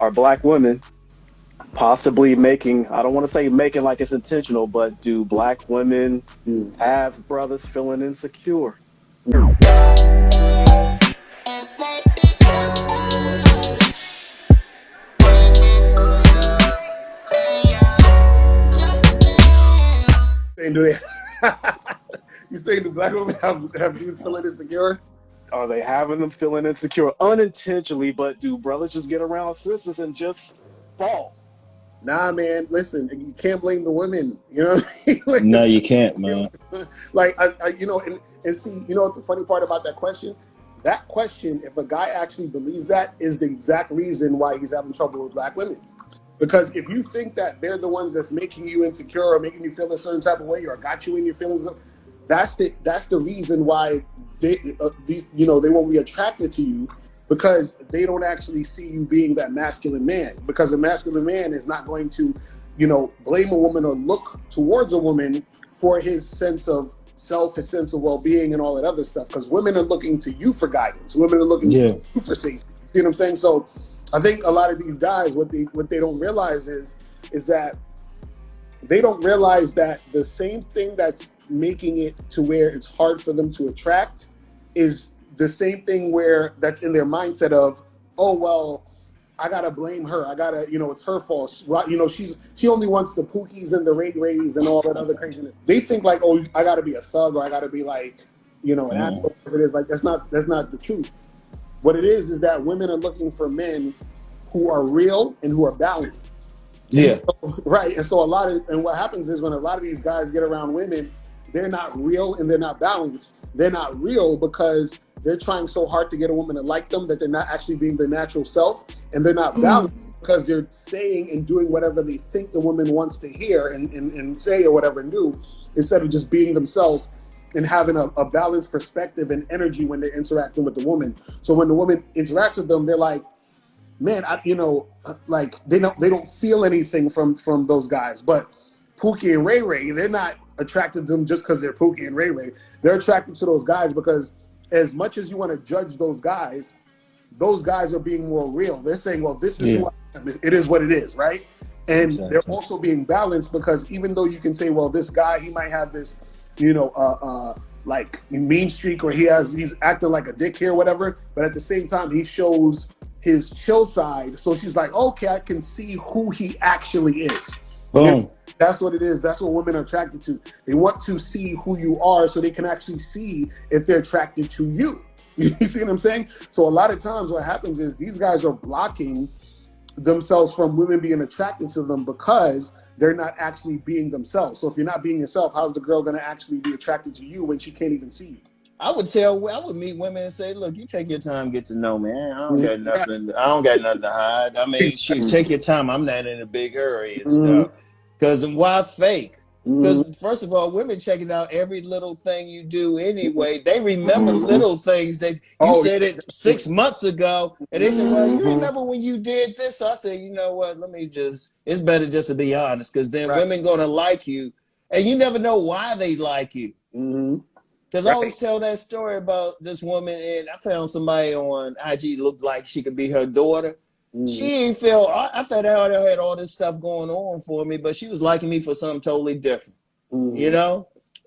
are black women possibly making, I don't want to say making like it's intentional, but do black women Mm. have brothers feeling insecure? Saying do they? You saying the black women have dudes feeling insecure? Are they having them feeling insecure unintentionally, but do brothers just get around sisters and just fall? Nah, man. Listen, you can't blame the women. You know what I mean? Like, No, you can't, man. like you know, and see, you know what the funny part about that question? That question, if a guy actually believes that, is the exact reason why he's having trouble with black women. Because if you think that they're the ones that's making you insecure or making you feel a certain type of way or got you in your feelings, that's the reason why these they won't be attracted to you, because they don't actually see you being that masculine man. Because a masculine man is not going to, blame a woman or look towards a woman for his sense of self, his sense of well-being, and all that other stuff. Because women are looking to you for guidance. Women are looking to you for safety. See what I'm saying? So I think a lot of these guys, what they don't realize is that they don't realize that the same thing that's making it to where it's hard for them to attract is the same thing where that's in their mindset of, oh, well, I gotta blame her. I gotta, it's her fault. She only wants the Pookies and the Ray Rays and all that other craziness. They think like, oh, I gotta be a thug, or I gotta be like, an athlete, whatever it is. Like that's not the truth. What it is that women are looking for men who are real and who are balanced. Yeah. Right. And so what happens is when a lot of these guys get around women, they're not real and they're not balanced. They're not real because they're trying so hard to get a woman to like them that they're not actually being their natural self, and they're not balanced because they're saying and doing whatever they think the woman wants to hear and say or whatever and do, instead of just being themselves and having a balanced perspective and energy when they're interacting with the woman. So when the woman interacts with them, they're like, man, like they don't feel anything from those guys. But Pookie and Ray Ray, they're not attracted to them just because they're Pookie and Ray Ray. They're attracted to those guys because as much as you want to judge those guys are being more real. They're saying, well, this is who I am. It is what it is, right? And they're also being balanced because even though you can say, well, this guy, he might have this, like mean streak, or he's acting like a dick here, whatever, but at the same time, he shows his chill side. So she's like, okay, I can see who he actually is. Boom. That's what it is. That's what women are attracted to. They want to see who you are so they can actually see if they're attracted to you. You see what I'm saying? So a lot of times what happens is these guys are blocking themselves from women being attracted to them because they're not actually being themselves. So if you're not being yourself, how's the girl going to actually be attracted to you when she can't even see you? I would meet women and say, look, you take your time, get to know me. I don't got nothing to hide. I mean, shoot, take your time. I'm not in a big hurry and stuff. Because why fake? Because first of all, women checking out every little thing you do anyway. They remember little things that you said it 6 months ago. And they said, well, you remember when you did this? So I said, you know what? It's better just to be honest, because then women going to like you. And you never know why they like you. Because I always tell that story about this woman, and I found somebody on IG looked like she could be her daughter. She ain't feel, I thought I had all this stuff going on for me, but she was liking me for something totally different,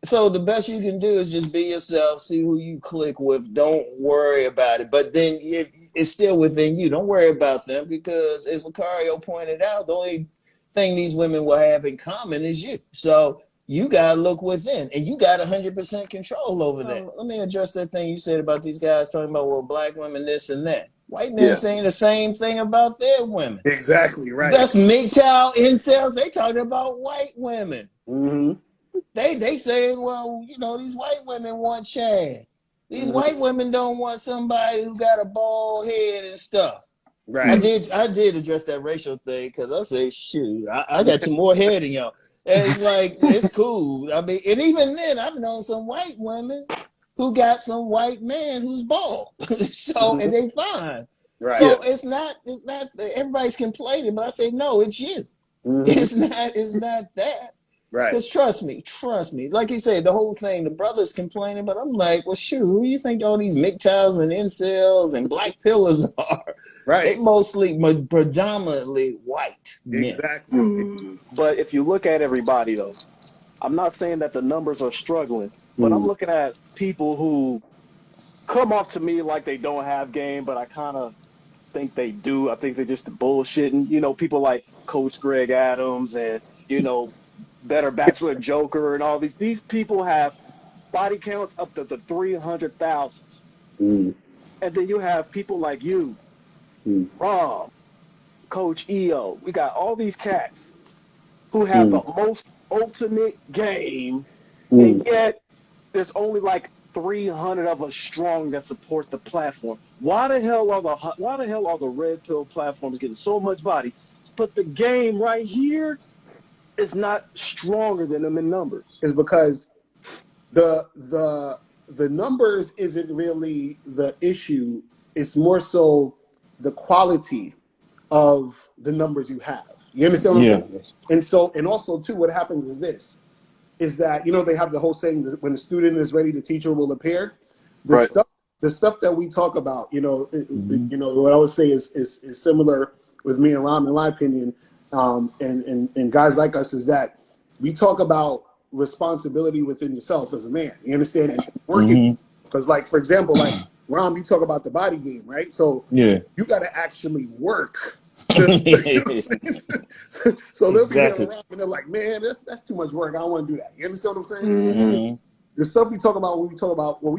So the best you can do is just be yourself, see who you click with. Don't worry about it. But then it's still within you. Don't worry about them, because as Locario pointed out, the only thing these women will have in common is you. So you got to look within, and you got 100% control over that. Let me address that thing you said about these guys talking about, well, black women, this and that. White men saying the same thing about their women. Exactly, right. That's MGTOW incels. They talking about white women. They saying, well, these white women want Chad. These white women don't want somebody who got a bald head and stuff. Right. I did address that racial thing, because I say, shoot, I got two more hair than y'all. It's like, it's cool. I mean, and even then, I've known some white women who got some white man who's bald. And they fine. Right. So it's not everybody's complaining, but I say, no, it's you. It's not that. Right. Because trust me, like you said, the whole thing, the brothers complaining, but I'm like, well, shoot, who do you think all these MGTOWs and incels and black pillars are? They Right. mostly, predominantly white men. Exactly. But if you look at everybody though, I'm not saying that the numbers are struggling, but I'm Mm, looking at people who come off to me like they don't have game, but I kind of think they do. I think they're just bullshitting. You know, people like Coach Greg Adams and, you know, Better Bachelor Joker and all these. These people have body counts up to the 300,000. mm, And then you have people like you, mm, Rom, Coach EO. We got all these cats who have the mm, most ultimate game, and mm. yet there's only like 300 of us strong that support the platform. Why the hell are the red pill platforms getting so much body, but the game right here is not stronger than them in numbers? Is because the numbers isn't really the issue. It's more so the quality of the numbers you have. You understand what I'm Yeah. saying? And so, and also too, what happens is this, is that, you know, they have the whole saying that when the student is ready, the teacher will appear. The Right. stuff, the stuff that we talk about, Mm-hmm. you know, what I would say is similar with me and Ram, in my opinion, and guys like us, is that we talk about responsibility within yourself as a man. You understand? And working, Mm-hmm. because, like, for example, like Ram, you talk about the body game, right? So Yeah. you got to actually work. You know what I'm saying? So they'll be here Exactly. around and they're like, man, that's too much work. I don't want to do that. You understand what I'm saying? Mm-hmm. Mm-hmm. The stuff we talk about when we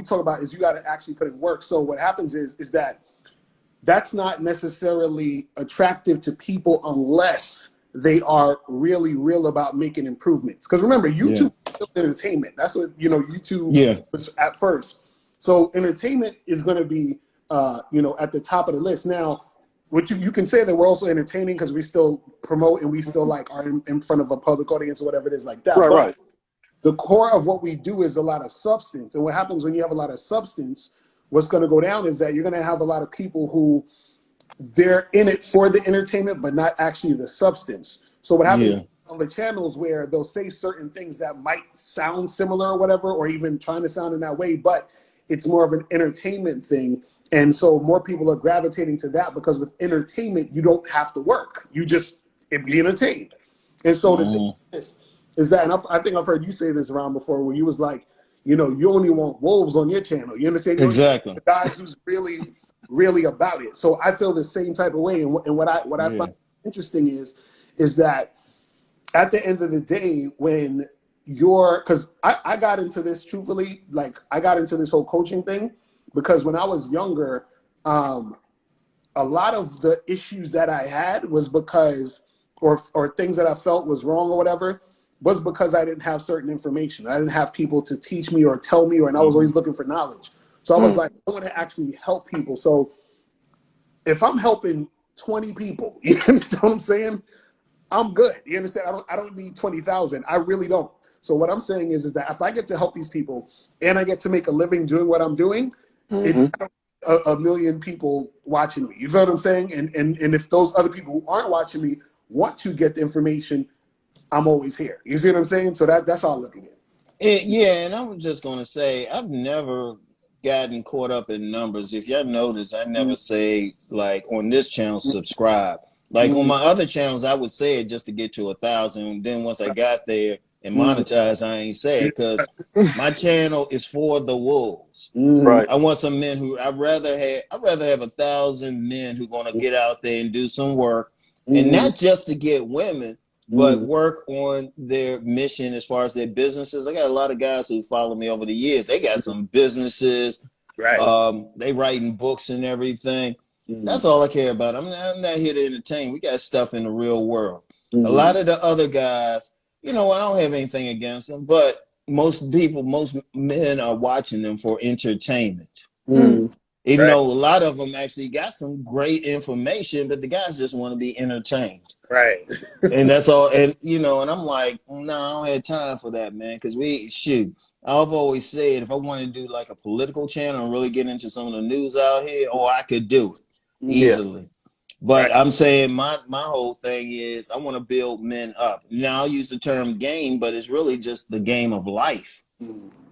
talk about is you got to actually put in work. So what happens is that that's not necessarily attractive to people unless they are really real about making improvements. Because remember, Yeah. YouTube is entertainment. That's what, you know, YouTube Yeah. was at first. So entertainment is going to be, you know, at the top of the list. Now, what you can say that we're also entertaining because we still promote and we still like are in front of a public audience or whatever it is like that. Right, But right. the core of what we do is a lot of substance. And what happens when you have a lot of substance, what's going to go down is that you're going to have a lot of people who they're in it for the entertainment, but not actually the substance. So what happens Yeah. on the channels where they'll say certain things that might sound similar or whatever, or even trying to sound in that way, but it's more of an entertainment thing. And so more people are gravitating to that because with entertainment, you don't have to work. You just be entertained. And so the thing Mm-hmm. is that, and I think I've heard you say this around before, where you was like, you know, you only want wolves on your channel. You understand? You only want Exactly. the guys who's really, really about it. So I feel the same type of way. And what I Yeah. find interesting is that at the end of the day, when you're, because I got into this truthfully, like I got into this whole coaching thing because when I was younger, a lot of the issues that I had was because, or things that I felt was wrong or whatever, was because I didn't have certain information. I didn't have people to teach me or tell me, and I was Mm-hmm. always looking for knowledge. So I was like, I want to actually help people. So if I'm helping 20 people, you understand what I'm saying? I'm good. You understand? I don't need 20,000. I really don't. So what I'm saying is that if I get to help these people and I get to make a living doing what I'm doing, Mm-hmm. a million people watching me. You feel what I'm saying? And if those other people who aren't watching me want to get the information, I'm always here. You see what I'm saying? So that's all I'm looking at. Yeah, and I'm just gonna say I've never gotten caught up in numbers. If y'all notice, I never say like on this channel subscribe. Like on Mm, my other channels, I would say it just to get to 1,000. And then once I got there and mm, monetized, I ain't say it because my channel is for the wolves. mm, Right. I want some men who I'd rather have 1,000 men who gonna get out there and do some work, and mm, not just to get women, but mm. work on their mission as far as their businesses. I got a lot of guys who follow me over the years. They got some businesses. Right. They writing books and everything. Mm, That's all I care about. I'm not here to entertain. We got stuff in the real world. A mm, lot of the other guys, you know, I don't have anything against them, but most men are watching them for entertainment. mm. Even Right. though a lot of them actually got some great information, but the guys just want to be entertained. Right. And that's all. And, you know, and I'm like, no, I don't have time for that, man. Because I've always said if I want to do like a political channel and really get into some of the news out here, I could do it Mm, Yeah. easily. But I'm saying my whole thing is I want to build men up. Now I use the term game, but it's really just the game of life.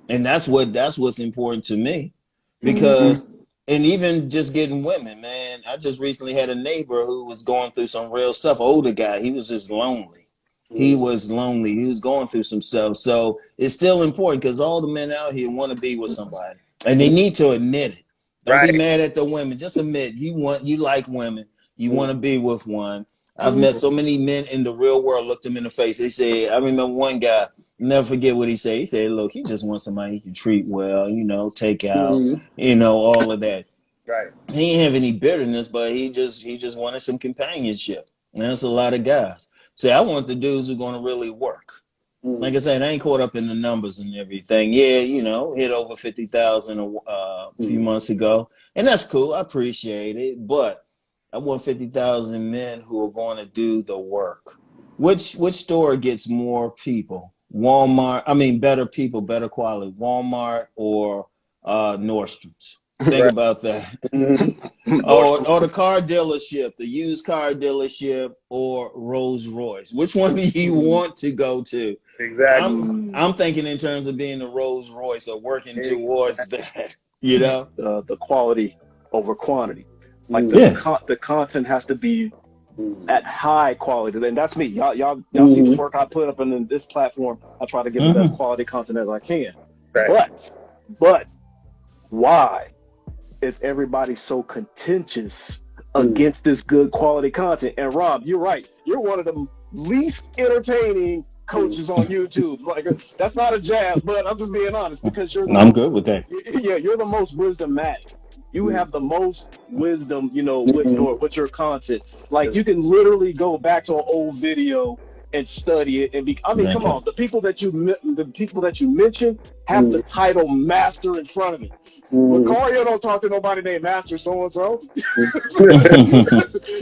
And that's what's important to me. Because and even just getting women, man. I just recently had a neighbor who was going through some real stuff, older guy. He was just lonely. He was lonely. He was going through some stuff. So it's still important because all the men out here want to be with somebody. And they need to admit it. Don't be mad at the women. Just admit you like women. You want to be with one. I've met so many men in the real world, looked them in the face. They said, I remember one guy, never forget what he said. He said, look, he just wants somebody he can treat well, take out, all of that. Right. He didn't have any bitterness, but he just wanted some companionship. And that's a lot of guys. Say, I want the dudes who are going to really work. Like I said, I ain't caught up in the numbers and everything. Yeah, hit over 50,000 a few months ago. And that's cool. I appreciate it. But I want 50,000 men who are going to do the work. Which store gets more people? Walmart, better people, better quality. Walmart or Nordstrom's? Think about that. Or the car dealership, the used car dealership, or Rolls Royce. Which one do you want to go to? Exactly. I'm thinking in terms of being a Rolls Royce or working towards that. The quality over quantity. Like the content has to be at high quality, and that's me. Y'all see the work I put up in this platform. I try to give the best quality content as I can. Right. But why is everybody so contentious against this good quality content? And Rob, you're right. You're one of the least entertaining coaches on YouTube. Like, that's not a jab, but I'm just being honest because I'm good with that. Yeah, you're the most wisdomatic. You have the most wisdom, with your content. Like, you can literally go back to an old video and study it and be. I mean, come on, the people that you mentioned have the title master in front of it. Locario don't talk to nobody named Master so and so.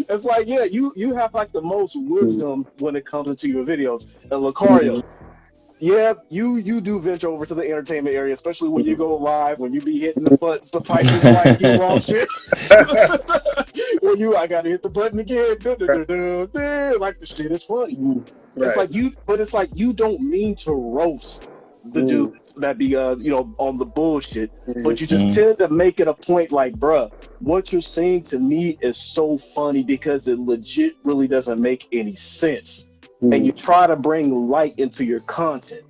It's like, yeah, you have like the most wisdom when it comes into your videos. And Locario, yeah, you do venture over to the entertainment area, especially when you go live, when you be hitting the buttons, the prices like you lost shit. I gotta hit the button again. Like, the shit is funny. It's like you don't mean to roast the dudes that be on the bullshit, but you just tend to make it a point like, bruh, what you're saying to me is so funny because it legit really doesn't make any sense. And you try to bring light into your content.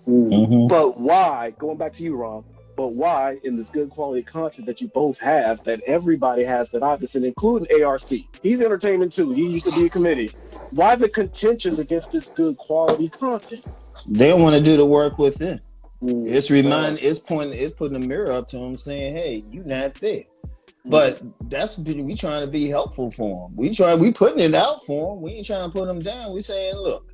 But why, going back to you, Ron, but why in this good quality content that you both have, that everybody has, that I've seen, including ARC, he's entertainment too, he used to be a committee, why the contentions against this good quality content? They don't want to do the work within. It's putting a mirror up to them saying, hey, you not there. But we trying to be helpful for them. We putting it out for them. We ain't trying to put them down. We saying, look,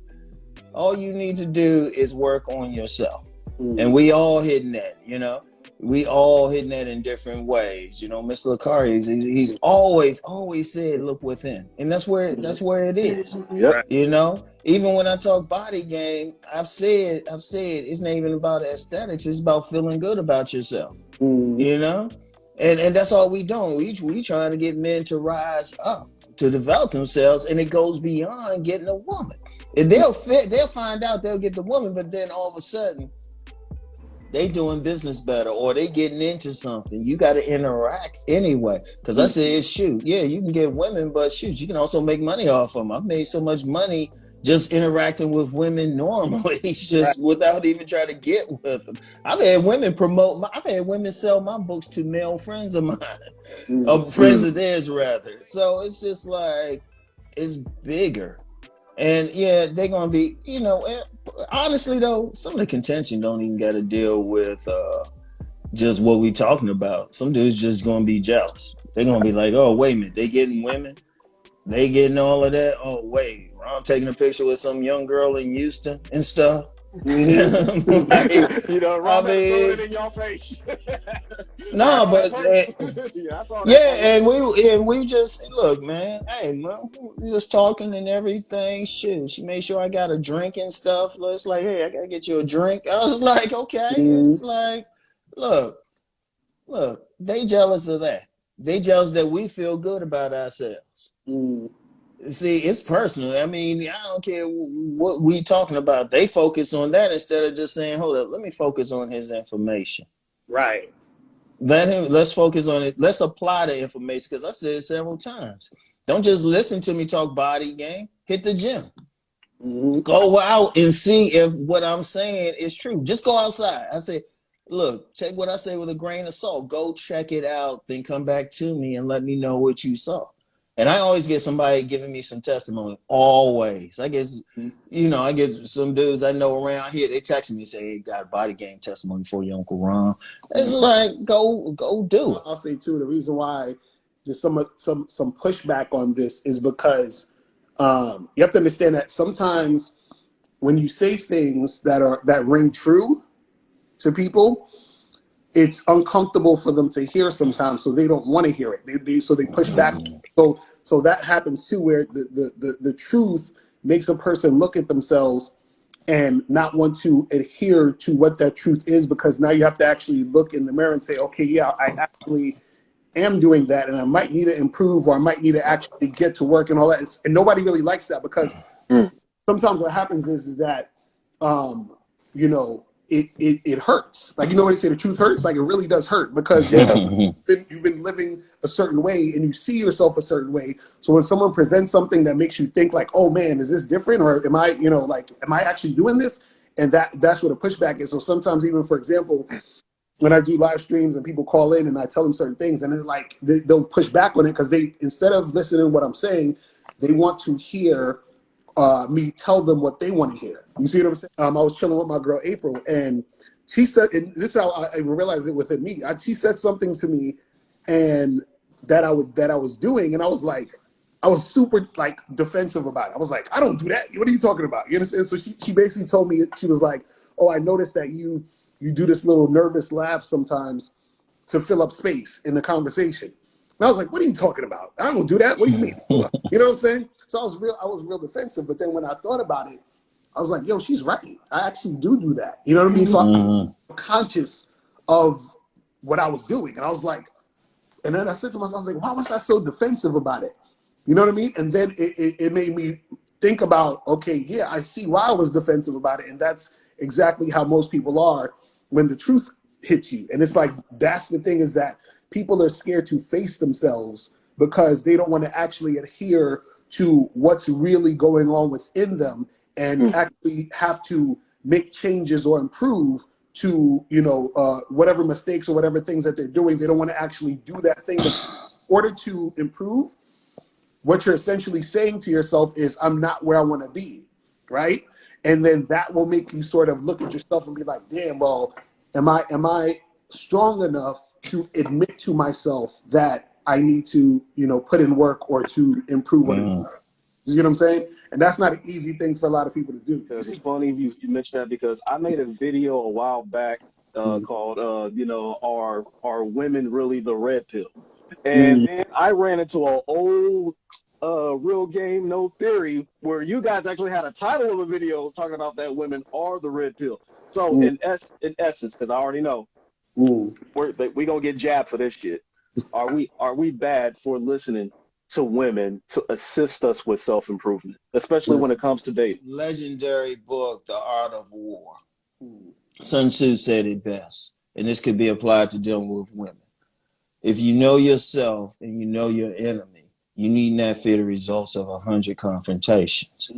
all you need to do is work on yourself. And we all hitting that, We all hitting that in different ways. Mr. Locario, he's always said, look within. And that's where it is. Yep. Even when I talk body game, I've said it's not even about aesthetics. It's about feeling good about yourself. And that's all we doing. We trying to get men to rise up, to develop themselves, and it goes beyond getting a woman. And they'll find out they'll get the woman, but then all of a sudden they doing business better or they getting into something. You got to interact anyway. Because I said, shoot, yeah, you can get women, but shoot, you can also make money off them. I've made so much money just interacting with women normally, just without even trying to get with them. I've had women sell my books to male friends of mine, friends of theirs rather. So it's just like, it's bigger. And yeah, they're going to be, honestly though, some of the contention don't even got to deal with just what we talking about. Some dudes just going to be jealous. They're going to be like, oh, wait a minute, they getting women? They getting all of that? Oh, wait. I'm taking a picture with some young girl in Houston and stuff. Rob it in your face. No, but and we just look, man. Hey, man, we just talking and everything. Shoot, she made sure I got a drink and stuff. It's like, hey, I gotta get you a drink. I was like, okay. It's like, look, they jealous of that. They jealous that we feel good about ourselves. See, it's personal. I mean, I don't care what we talking about. They focus on that instead of just saying, hold up, let me focus on his information. Right. Let's focus on it. Let's apply the information, because I've said it several times. Don't just listen to me talk body game. Hit the gym. Go out and see if what I'm saying is true. Just go outside. I say, look, take what I say with a grain of salt. Go check it out, then come back to me and let me know what you saw. And I always get somebody giving me some testimony. Always. I guess, I get some dudes I know around here. They text me and say, hey, got a body game testimony for you, Uncle Ron. It's like, go do it. I'll say too, the reason why there's some pushback on this is because you have to understand that sometimes when you say things that ring true to people, it's uncomfortable for them to hear sometimes, so they don't want to hear it. So they push back. So that happens too, where the truth makes a person look at themselves and not want to adhere to what that truth is, because now you have to actually look in the mirror and say, okay, yeah, I actually am doing that, and I might need to improve, or I might need to actually get to work and all that. And nobody really likes that, because sometimes what happens is that, it hurts. Like, when they say the truth hurts, like it really does hurt, because you've been living a certain way and you see yourself a certain way. So when someone presents something that makes you think like, oh man, is this different? Or am I, am I actually doing this? And that's what a pushback is. So sometimes, even for example, when I do live streams and people call in and I tell them certain things, and they'll push back on it, because they, instead of listening to what I'm saying, they want to hear me tell them what they want to hear. You see what I'm saying? I was chilling with my girl April, and she said, and this is how I realized it within me. She said something to me, and that I was doing, and I was like, I was super like defensive about it. I was like, I don't do that. What are you talking about? You understand? So she basically told me, she was like, oh, I noticed that you do this little nervous laugh sometimes to fill up space in the conversation. And I was like, what are you talking about? I don't do that. What do you mean? You know what I'm saying? So I was real defensive. But then when I thought about it, I was like, yo, she's right. I actually do that. You know what I mean? So I'm conscious of what I was doing. And I was like, and then I said to myself, I was like, why was I so defensive about it? You know what I mean? And then it made me think about, okay, yeah, I see why I was defensive about it. And that's exactly how most people are when the truth hits you. And it's like, that's the thing, is that people are scared to face themselves because they don't want to actually adhere to what's really going on within them, and actually have to make changes or improve to, whatever mistakes or whatever things that they're doing. They don't want to actually do that thing. But in order to improve, what you're essentially saying to yourself is, I'm not where I want to be, right? And then that will make you sort of look at yourself and be like, damn, well, am I strong enough to admit to myself that I need to, put in work or to improve on it? You see what I'm saying? And that's not an easy thing for a lot of people to do. It's funny you mentioned that, because I made a video a while back called, are women really the red pill? And man, I ran into an old Real Game No Theory, where you guys actually had a title of a video talking about that women are the red pill. So in essence, because I already know we gonna get jabbed for this shit. Are we bad for listening to women to assist us with self-improvement, especially when it comes to dating? Legendary book, The Art of War. Sun Tzu said it best, and this could be applied to dealing with women. If you know yourself and you know your enemy, you need not fear the results of 100 confrontations.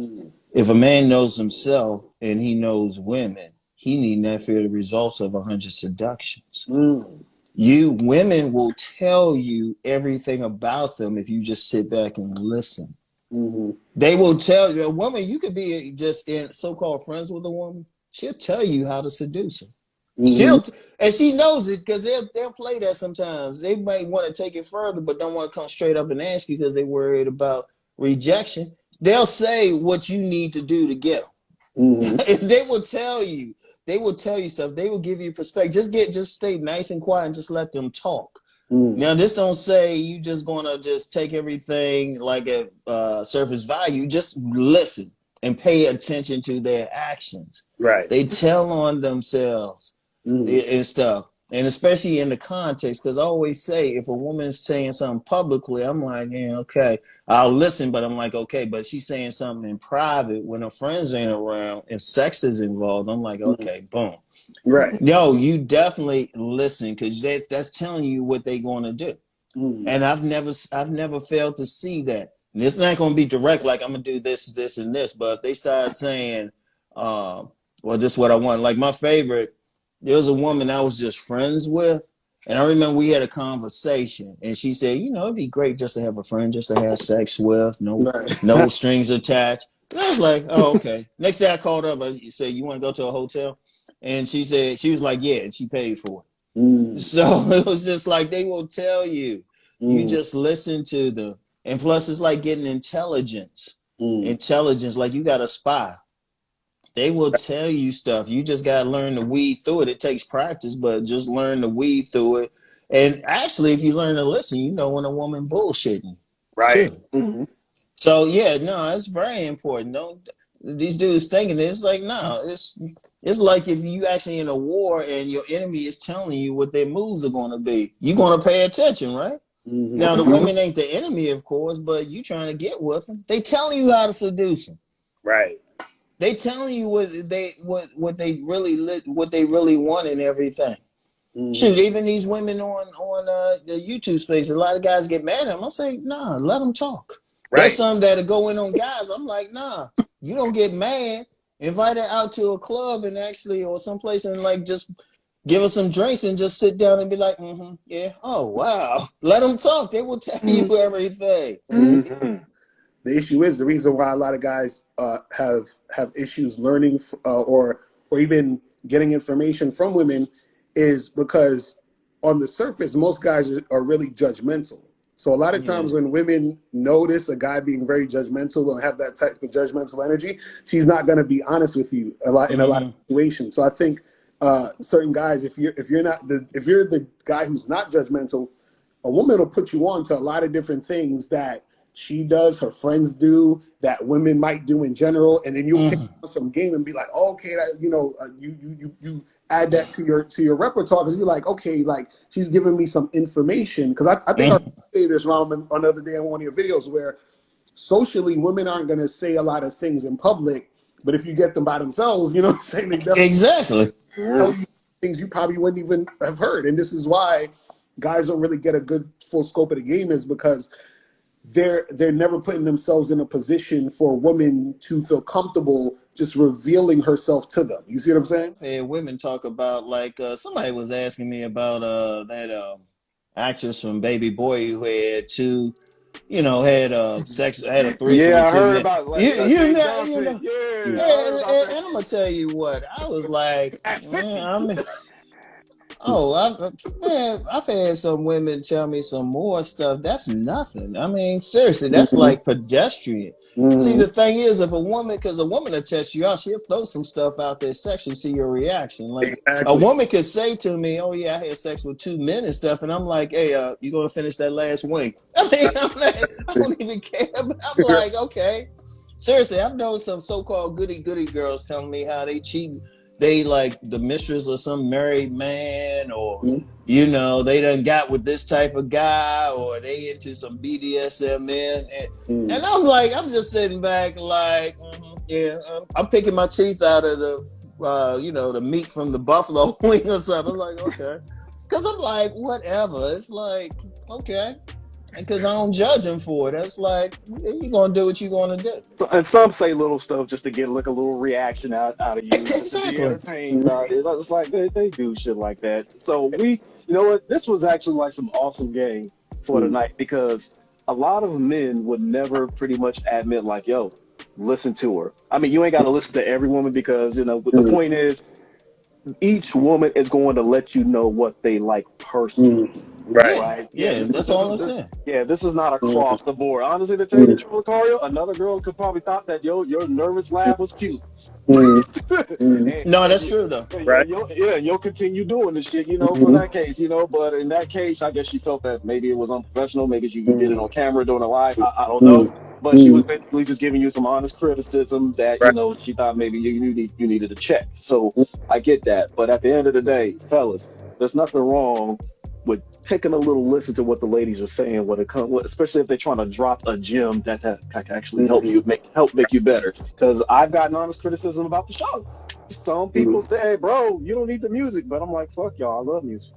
If a man knows himself and he knows women, he need not fear the results of 100 seductions. You women will tell you everything about them if you just sit back and listen. They will tell you. A woman, you could be just in so-called friends with a woman, she'll tell you how to seduce her. And she knows it, because they'll play that sometimes. They might want to take it further, but don't want to come straight up and ask you because they're worried about rejection. They'll say what you need to do to get them. They will tell you. They will tell you stuff. They will give you perspective. Just stay nice and quiet and just let them talk. Now, this don't say you just gonna just take everything like at surface value. Just listen and pay attention to their actions. Right. They tell on themselves and stuff. And especially in the context, because I always say if a woman's saying something publicly, I'm like, yeah, okay, I'll listen, but I'm like, okay, but she's saying something in private when her friends ain't around and sex is involved. I'm like, okay, boom. Right. Yo, you definitely listen because that's telling you what they're going to do. And I've never failed to see that. And it's not going to be direct, like I'm gonna do this, this, and this. But if they start saying, well, this is what I want. Like my favorite, there was a woman I was just friends with, and I remember we had a conversation, and she said, it'd be great just to have a friend, just to have sex with, no strings attached. And I was like, oh, okay. Next day I called up. I said, you want to go to a hotel? And she said, she was like, yeah, and she paid for it. So it was just like they will tell you. You just listen to them. And plus, it's like getting intelligence. Intelligence, like you got a spy. They will tell you stuff. You just got to learn to weed through it. It takes practice, but just learn to weed through it. And actually, if you learn to listen, you know when a woman bullshitting. Right. Too. So, yeah, no, it's very important. These dudes thinking it's like, no, it's like if you actually in a war and your enemy is telling you what their moves are going to be, you're going to pay attention, right? Now, the women ain't the enemy, of course, but you trying to get with them. They telling you how to seduce them. Right. They telling you what they really want and everything. Shoot, even these women on the YouTube space, a lot of guys get mad at them. I'm saying, nah, let them talk. Right. There's some that'll go in on guys. I'm like, nah, you don't get mad. Invite her out to a club and actually, or someplace and like just give her some drinks and just sit down and be like, yeah, oh, wow. Let them talk. They will tell you everything. The issue is the reason why a lot of guys have issues learning or even getting information from women is because on the surface, most guys are really judgmental. So a lot of times when women notice a guy being very judgmental and have that type of judgmental energy, she's not going to be honest with you in a lot of situations. So I think certain guys, if you're the guy who's not judgmental, a woman will put you on to a lot of different things that she does, her friends do, that women might do in general, and then you'll pick up some game and be like, oh, okay, that, you add that to your repertoire because you're like, okay, like she's giving me some information. Because I think I say this wrong another day on one of your videos where socially women aren't going to say a lot of things in public, but if you get them by themselves, you know what I'm saying? They definitely exactly tell you things you probably wouldn't even have heard. And this is why guys don't really get a good full scope of the game, is because they're never putting themselves in a position for a woman to feel comfortable just revealing herself to them. You see what I'm saying? Yeah, women talk about like somebody was asking me about that actress from Baby Boy who had sex, had a threesome with I two heard men. about like And I'm gonna tell you what, I was like, I've had some women tell me some more stuff. That's nothing. I mean, seriously, that's like pedestrian. See, the thing is, if a woman will test you out, she'll throw some stuff out there sexually, see your reaction. Like a woman could say to me, oh yeah, I had sex with 2 men and stuff. And I'm like, hey, you gonna finish that last wing? I mean, I don't even care. I'm like, okay. Seriously, I've known some so-called goody girls telling me how they cheat. They like the mistress of some married man, or they done got with this type of guy, or they into some BDSM men, and I'm like, I'm just sitting back like, I'm picking my teeth out of the the meat from the buffalo wing or something. I'm like, okay, because I'm like, whatever. It's like, okay. Because I don't judge him for it. That's like, you're going to do what you're going to do. So, and some say little stuff just to get like a little reaction out of you. Exactly. To be entertained about it. It's like they do shit like that. So you know what? This was actually like some awesome game for the night, because a lot of men would never pretty much admit like, yo, listen to her. I mean, you ain't got to listen to every woman because, the point is each woman is going to let you know what they like personally. Right. Yeah, that's all I'm saying. Yeah, this is not across the board. Honestly, to tell you the truth, Locario, another girl could probably thought that your nervous laugh was cute. No, that's true though. Right. You'll continue doing this shit, for that case, But in that case, I guess she felt that maybe it was unprofessional. Maybe you did it on camera during a live. I don't know. But she was basically just giving you some honest criticism that, she thought maybe you needed to check. So I get that. But at the end of the day, fellas, there's nothing wrong with taking a little listen to what the ladies are saying when it comes, especially if they're trying to drop a gem that can actually help make you better. Because I've gotten honest criticism about the show. Some people say, "Bro, you don't need the music," but I'm like, "Fuck y'all, I love music."